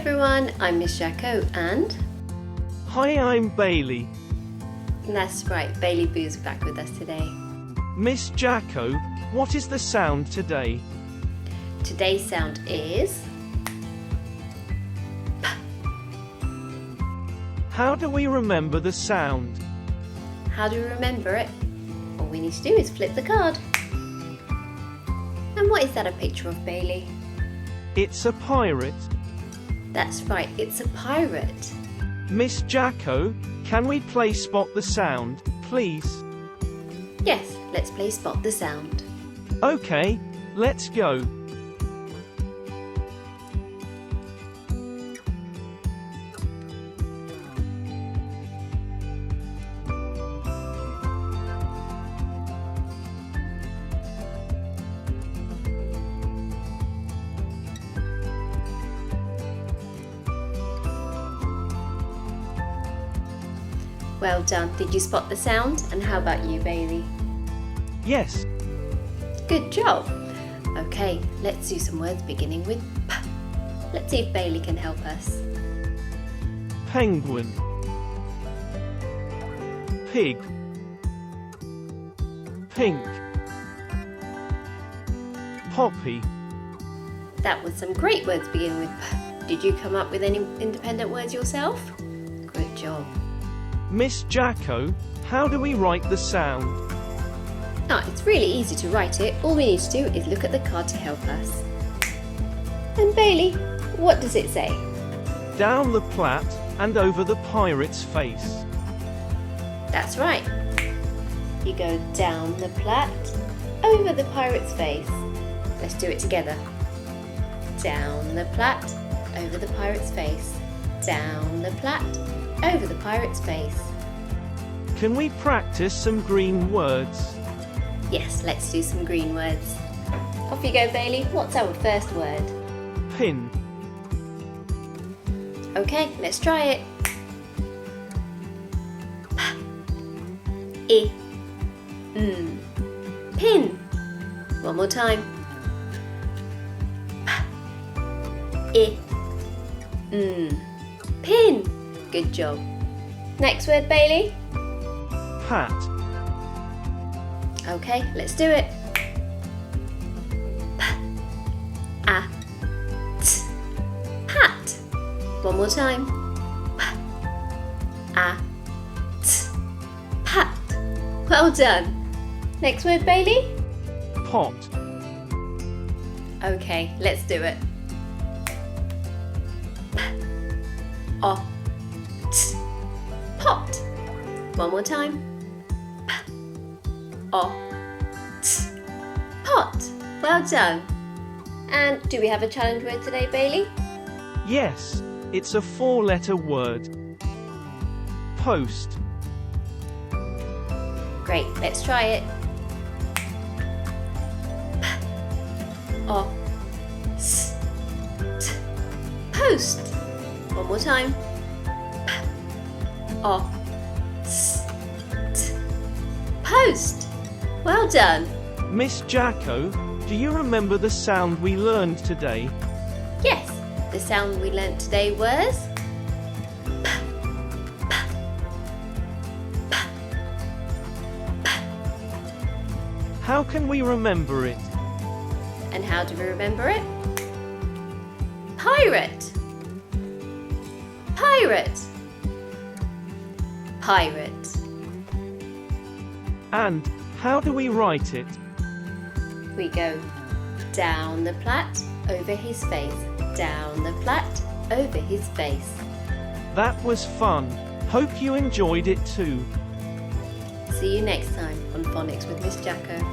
everyone, I'm Ms Jacquot and... Hi, I'm Bailey. That's right, Bailey Boo's back with us today. Ms Jacquot, what is the sound today? Today's sound is... P. How do we remember the sound? How do we remember it? All we need to do is flip the card. And what is that a picture of, Bailey? It's a pirate. That's right, it's a pirate. Ms Jacquot, can we play Spot the Sound, please? Yes, let's play Spot the Sound. Okay, let's go. Well done. Did you spot the sound? And how about you, Bailey? Yes. Good job. Okay, let's do some words beginning with P. Let's see if Bailey can help us. Penguin. Pig. Pink. Poppy. That was some great words beginning with P. Did you come up with any independent words yourself? Good job. Ms Jacquot, how do we write the sound? Ah, it's really easy to write it. All we need to do is look at the card to help us. And Bailey, what does it say? Down the plat and over the pirate's face. That's right. You go down the plat, over the pirate's face. Let's do it together. Down the plat, over the pirate's face. Down the plat, over the pirate's face. Can we practice some green words? Yes, let's do some green words. Off you go, Bailey. What's our first word? Pin. Okay, let's try it. P. I. Pin. One more time. P. I. Pin. Good job. Next word, Bailey. Pat. Okay, let's do it. P-A-T. Pat. One more time. P-A-T. Pat. Well done. Next word, Bailey. Pot. Okay, let's do it. P-O-T. Pot. One more time. P-O-T. Pot. Well done. And do we have a challenge word today, Bailey? Yes, it's a four-letter word. Post. Great, let's try it. P-O-S-T. Post. One more time. P-O-S-T. Post. Well done. Ms Jacquot, do you remember the sound we learned today? Yes, the sound we learnt today was P, P, P, P. How can we remember it? And how do we remember it? Pirate. Pirate. Pirate. And how do we write it? We go down the plat, over his face. Down the plat, over his face. That was fun. Hope you enjoyed it too. See you next time on Phonics with Ms Jacquot.